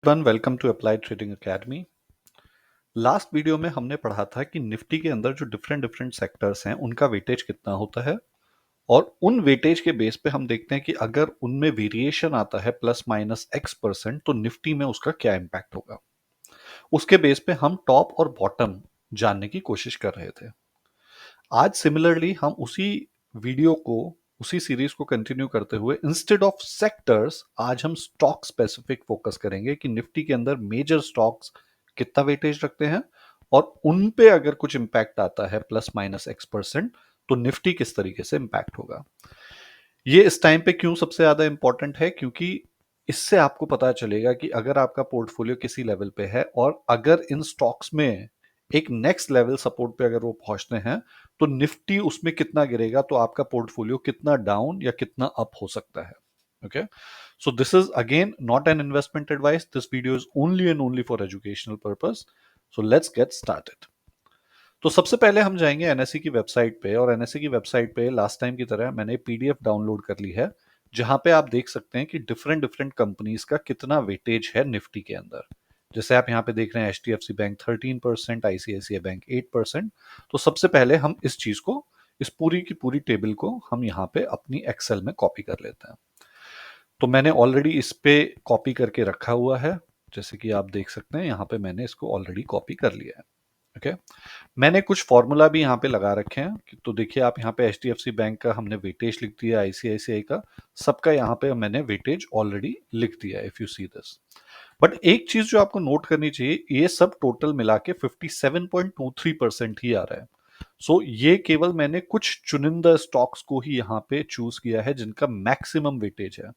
One welcome to applied trading academy. Last video में हमने पढ़ा था कि निफ्टी के अंदर जो डिफरेंट डिफरेंट सेक्टर्स हैं उनका वेटेज कितना होता है और उन वेटेज के बेस पे हम देखते हैं कि अगर उनमें वेरिएशन आता है प्लस माइनस x% तो निफ्टी में उसका क्या इम्पैक्ट होगा। उसके बेस पे हम टॉप और बॉटम जानने की कोशिश कर रहे थे। आज सिमिलरली हम उसी वीडियो को उसी सीरीज को कंटिन्यू करते हुए इंस्टेड ऑफ सेक्टर्स आज हम स्टॉक स्पेसिफिक फोकस करेंगे कि निफ्टी के अंदर मेजर स्टॉक्स कितना वेटेज रखते हैं और उन पे अगर कुछ इंपैक्ट आता है प्लस माइनस x% तो निफ्टी किस तरीके से इंपैक्ट होगा। ये इस टाइम पे क्यों सबसे ज्यादा इंपॉर्टेंट है, क्योंकि इससे आपको पता चलेगा कि अगर आपका पोर्टफोलियो किसी लेवल पे है और अगर इन स्टॉक्स में एक नेक्स्ट लेवल सपोर्ट पे अगर वो पहुंचते हैं तो निफ्टी उसमें कितना गिरेगा, तो आपका पोर्टफोलियो कितना डाउन या कितना अप हो सकता है। Okay, so this is again not an investment advice, this video is only and only for educational purpose. So let's get started. तो सबसे पहले हम जाएंगे एनएससी की वेबसाइट पे और एनएससी की वेबसाइट पे लास्ट टाइम की तरह मैंने पीडीएफ डाउनलोड कर ली है जहां पे आप देख सकते हैं कि डिफरेंट डिफरेंट कंपनीज का कितना वेटेज है निफ्टी के अंदर। जैसे आप यहाँ पे देख रहे हैं एचडीएफसी बैंक 13%, आईसीआईसीआई बैंक 8%। तो सबसे पहले हम इस चीज को, इस पूरी की पूरी टेबल को हम यहाँ पे अपनी एक्सेल में कॉपी कर लेते हैं। तो मैंने ऑलरेडी इस पे कॉपी करके रखा हुआ है, जैसे कि आप देख सकते हैं यहाँ पे मैंने इसको ऑलरेडी कॉपी कर लिया है। ओके, मैंने कुछ फॉर्मूला भी यहाँ पे लगा रखे हैं तो देखिए आप यहाँ पे एचडीएफसी बैंक का हमने वेटेज लिख दिया, आईसीआईसीआई का, सबका यहाँ पे मैंने वेटेज ऑलरेडी लिख दिया if you see this. But एक चीज जो आपको नोट करनी चाहिए, ये सब टोटल मिला के 57.23% ही आ रहा है। सो ये केवल मैंने कुछ चुनिंदा स्टॉक्स को ही यहाँ पे चूज किया है जिनका मैक्सिमम वेटेज है।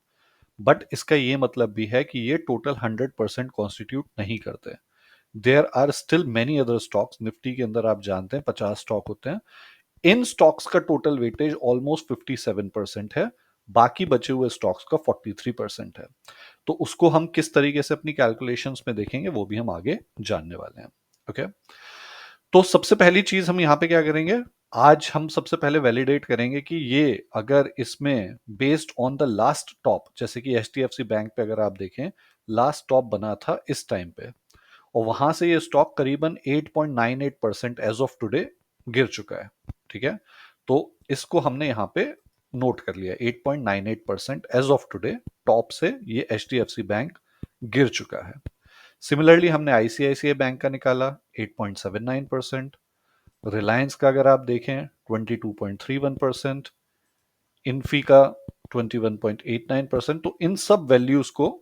बट इसका ये मतलब भी है कि ये टोटल 100% कॉन्स्टिट्यूट नहीं करते। There are still many other stocks, Nifty के अंदर आप जानते हैं 50 स्टॉक होते हैं। इन स्टॉक्स का टोटल वेटेज ऑलमोस्ट 57% है, बाकी बचे हुए स्टॉक्स का 43% है। तो उसको हम किस तरीके से अपनी कैलकुलेशंस में देखेंगे वो भी हम आगे जानने वाले हैं। ओके, तो सबसे पहली चीज हम यहां पे क्या करेंगे, आज हम सबसे पहले वैलिडेट करेंगे कि ये अगर इसमें based on the last top, जैसे कि एचडीएफसी बैंक पे अगर आप देखें लास्ट टॉप बना था इस टाइम पे और वहां से ये स्टॉक करीबन 8.98% एज ऑफ टुडे गिर चुका है। ठीक है, तो इसको हमने यहां पे नोट कर लिया, 8.98% एज ऑफ टुडे टॉप से ये एचडीएफसी बैंक गिर चुका है। सिमिलरली हमने आईसीआईसीआई बैंक का निकाला 8.79%, रिलायंस का अगर आप देखें 22.31%, इन्फी का 21.89%। तो इन सब वैल्यूज को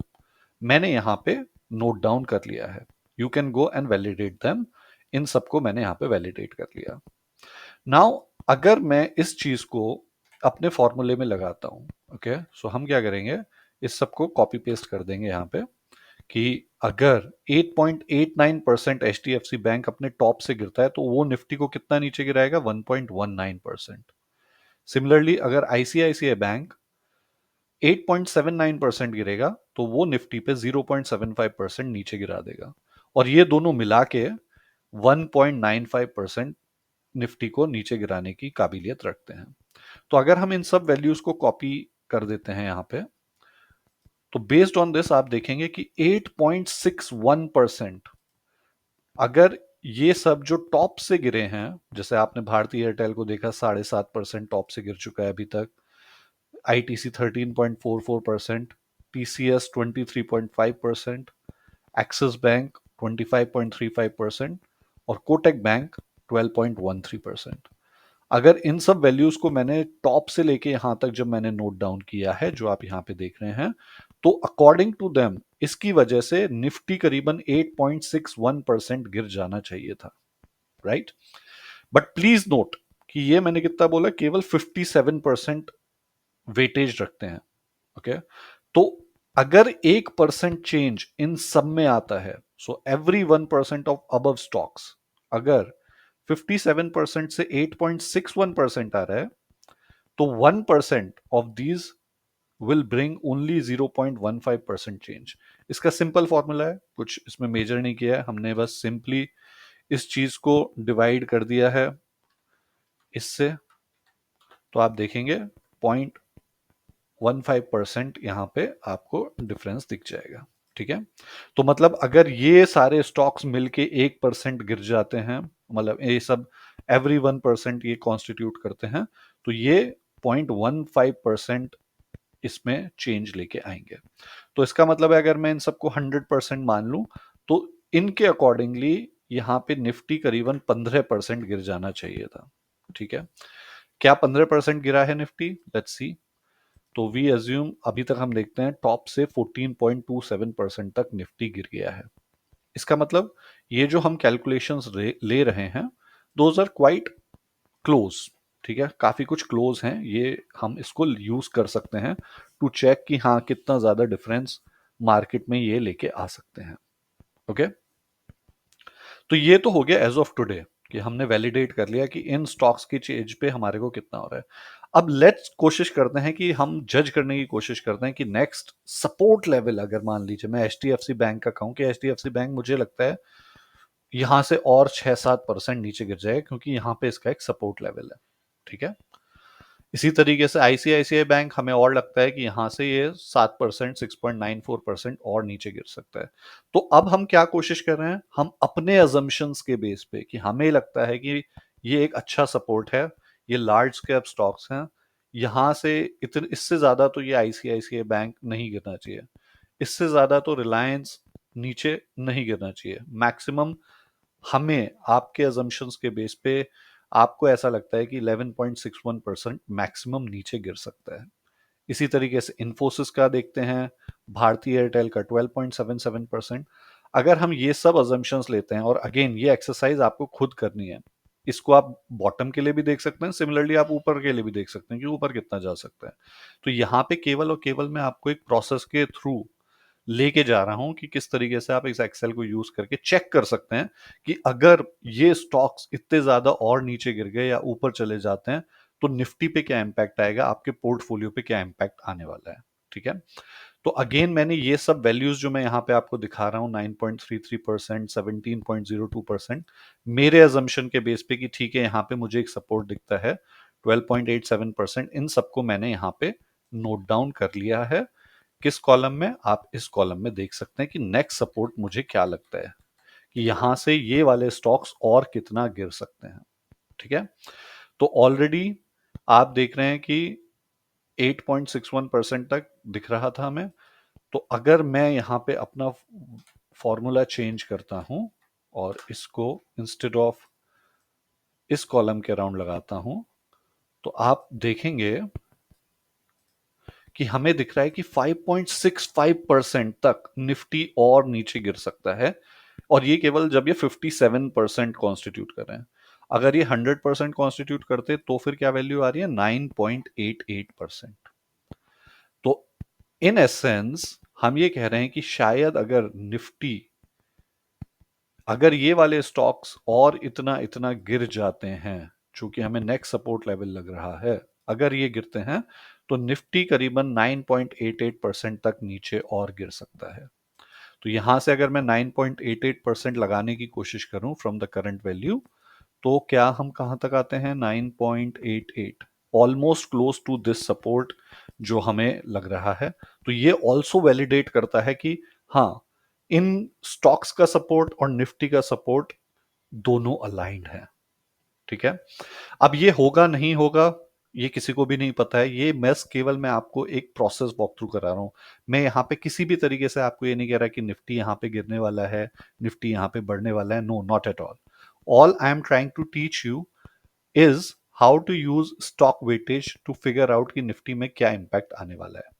मैंने यहां पे नोट डाउन कर लिया है। You can go and validate them. इन सबको मैंने यहां पे वैलिडेट कर लिया। नाउ अगर मैं इस चीज को अपने फॉर्मूले में लगाता हूं, ओके, सो हम क्या करेंगे, इस सबको कॉपी पेस्ट कर देंगे यहां पे कि अगर 8.89% एचडीएफसी बैंक अपने टॉप से गिरता है तो वो निफ्टी को कितना नीचे गिराएगा, 1.19%। सिमिलरली अगर आईसीआईसीआई बैंक 8.79% गिरेगा तो वो निफ्टी पे 0.75% नीचे गिरा देगा और ये दोनों मिला के 1.95% निफ्टी को नीचे गिराने की काबिलियत रखते हैं। तो अगर हम इन सब वैल्यूज को कॉपी कर देते हैं यहां पे, तो बेस्ड ऑन दिस आप देखेंगे कि 8.61% अगर ये सब जो टॉप से गिरे हैं, जैसे आपने भारतीय एयरटेल को देखा 7.5% टॉप से गिर चुका है अभी तक, आईटीसी 13.44%, टीसीएस 23.5%, एक्सिस बैंक 25.35% और कोटक बैंक 12.13%। अगर इन सब वैल्यूज को मैंने टॉप से लेके यहां तक जब मैंने नोट डाउन किया है जो आप यहां पे देख रहे हैं, तो अकॉर्डिंग टू देम इसकी वजह से निफ्टी करीबन 8.61% गिर जाना चाहिए था, राइट। बट प्लीज नोट कि ये मैंने कितना बोला, केवल 57% वेटेज रखते हैं। ओके, तो अगर 1% चेंज इन सब में आता है, so every 1% of above stocks, अगर 57% से 8.61% आ रहा है तो 1% of these will bring only 0.15% change. इसका सिंपल फॉर्मूला है, कुछ इसमें मेजर नहीं किया है हमने, बस सिंपली इस चीज को डिवाइड कर दिया है इससे, तो आप देखेंगे 0.15% यहां पे आपको डिफरेंस दिख जाएगा। ठीक है, तो मतलब अगर ये सारे स्टॉक्स मिलके 1% गिर जाते हैं, मतलब ये सब एवरी 1% ये कॉन्स्टिट्यूट करते हैं, तो ये 0.15% इसमें चेंज लेके आएंगे। तो इसका मतलब है अगर मैं इन सबको 100% मान लूं, तो इनके अकॉर्डिंगली यहां पे निफ्टी करीबन 15% गिर जाना चाहिए था। ठीक है, क्या 15% गिरा है निफ्टी? Let's see. तो वी एज्यूम अभी तक हम देखते हैं टॉप से 14.27% तक निफ्टी गिर गया है। इसका मतलब ये जो हम कैलकुलेशंस ले रहे हैं, दोज आर क्वाइट क्लोज। ठीक है, काफी कुछ क्लोज हैं, ये हम इसको यूज कर सकते हैं टू चेक कि हाँ कितना ज्यादा डिफरेंस मार्केट में ये लेके आ सकते हैं। ओके, तो ये तो हो गया एज ऑफ टुडे कि हमने वैलिडेट कर लिया कि इन स्टॉक्स की चेंज पे हमारे को कितना हो रहा है। अब लेट्स कोशिश करते हैं कि हम जज करने की कोशिश करते हैं कि नेक्स्ट सपोर्ट लेवल, अगर मान लीजिए मैं एचडीएफसी बैंक का कहूं कि एचडीएफसी बैंक मुझे लगता है यहां से और 6-7% नीचे गिर जाएगा, क्योंकि यहां पे इसका एक सपोर्ट लेवल है। ठीक है, इसी तरीके से आईसीआईसीआई बैंक हमें और लगता है कि यहां से ये 7%, 6.94% और नीचे गिर सकता है। तो अब हम क्या कोशिश कर रहे हैं, हम अपने अजम्पशंस के बेस पे कि हमें लगता है कि ये एक अच्छा सपोर्ट है, ये लार्ज कैप स्टॉक्स हैं, यहां से इतने इससे ज्यादा तो ये आईसीआईसीआई बैंक नहीं गिरना चाहिए, इससे ज्यादा तो रिलायंस नीचे नहीं गिरना चाहिए। मैक्सिमम हमें आपके अजम्पशंस के बेस पे आपको ऐसा लगता है कि 11.61% मैक्सिमम नीचे गिर सकता है। इसी तरीके से इन्फोसिस का देखते हैं, भारतीय एयरटेल का 12.77%। अगर हम ये सब अजम्पशंस लेते हैं, और अगेन ये एक्सरसाइज आपको खुद करनी है, इसको आप बॉटम के लिए भी देख सकते हैं, सिमिलरली आप ऊपर के लिए भी देख सकते हैं कि ऊपर कितना जा सकता है। तो यहाँ पे केवल और केवल मैं आपको एक प्रोसेस के थ्रू लेके जा रहा हूं कि किस तरीके से आप इस एक्सेल को यूज करके चेक कर सकते हैं कि अगर ये स्टॉक्स इतने ज्यादा और नीचे गिर गए या ऊपर चले जाते हैं, तो निफ्टी पे क्या इंपैक्ट आएगा, आपके पोर्टफोलियो पे क्या इंपैक्ट आने वाला है। ठीक है, तो अगेन मैंने ये सब वैल्यूज जो मैं यहाँ पे आपको दिखा रहा हूँ, 9.33%, 17.02%, मेरे अजम्पशन के बेस पे कि ठीक है यहाँ पे मुझे एक सपोर्ट दिखता है 12.87%, इन सबको मैंने यहाँ पे नोट डाउन कर लिया है। किस कॉलम में? आप इस कॉलम में देख सकते हैं कि नेक्स्ट सपोर्ट मुझे क्या लगता है कि यहां से ये वाले स्टॉक्स और कितना गिर सकते हैं। ठीक है, तो ऑलरेडी आप देख रहे हैं कि 8.61% तक दिख रहा था हमें। तो अगर मैं यहां पे अपना फॉर्मूला चेंज करता हूं और इसको इंस्टेड ऑफ इस कॉलम के राउंड लगाता हूं, तो आप देखेंगे कि हमें दिख रहा है कि 5.65% तक निफ्टी और नीचे गिर सकता है, और ये केवल जब ये 57% कॉन्स्टिट्यूट कर रहे हैं। अगर ये 100% कॉन्स्टिट्यूट करते तो फिर क्या वैल्यू आ रही है? 9.88%। तो इन एसेंस हम ये कह रहे हैं कि शायद अगर निफ्टी, अगर ये वाले स्टॉक्स और इतना इतना गिर जाते हैं, चूंकि हमें नेक्स्ट सपोर्ट लेवल लग रहा है, अगर ये गिरते हैं तो निफ्टी करीबन 9.88% तक नीचे और गिर सकता है। तो यहां से अगर मैं 9.88% लगाने की कोशिश करूं फ्रॉम द करंट वैल्यू, तो क्या हम कहां तक आते हैं? 9.88, almost close to this support जो हमें लग रहा है। तो ये ऑल्सो वैलिडेट करता है कि हाँ, इन स्टॉक्स का सपोर्ट और निफ्टी का सपोर्ट दोनों अलाइंड है। ठीक है, अब ये होगा नहीं होगा ये किसी को भी नहीं पता है, ये मैं आपको एक प्रोसेस वॉक थ्रू करा रहा हूं। मैं यहाँ पे किसी भी तरीके से आपको ये नहीं कह रहा कि निफ्टी यहाँ पे गिरने वाला है, निफ्टी यहाँ पे बढ़ने वाला है। No, not at all. All I am trying to teach you is how to use stock weightage to figure out कि निफ्टी में क्या इंपैक्ट आने वाला है।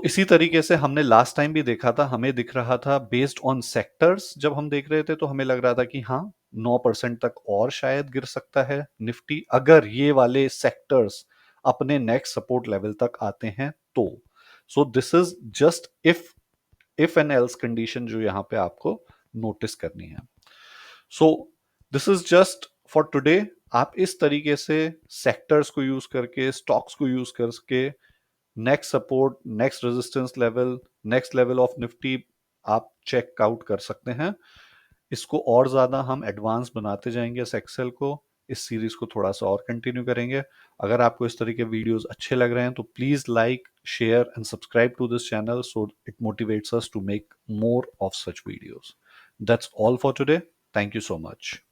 इसी तरीके से हमने लास्ट टाइम भी देखा था, हमें दिख रहा था बेस्ड ऑन सेक्टर्स, जब हम देख रहे थे तो हमें लग रहा था कि हाँ 9% तक और शायद गिर सकता है निफ्टी, अगर ये वाले सेक्टर्स अपने नेक्स्ट सपोर्ट लेवल तक आते हैं तो। So this is just if and else condition जो यहाँ पे आपको नोटिस करनी है। So this is just for today. आप इस तरीके से सेक्टर्स को यूज करके, स्टॉक्स को यूज करके next support, next resistance level, next level of Nifty आप चेक आउट कर सकते हैं। इसको और ज्यादा हम एडवांस बनाते जाएंगे इस एक्सेल को, इस सीरीज को थोड़ा सा और कंटिन्यू करेंगे। अगर आपको इस तरह के वीडियोस अच्छे लग रहे हैं तो please like, share and subscribe to this channel so it motivates us to make more of such videos. That's all for today. Thank you so much.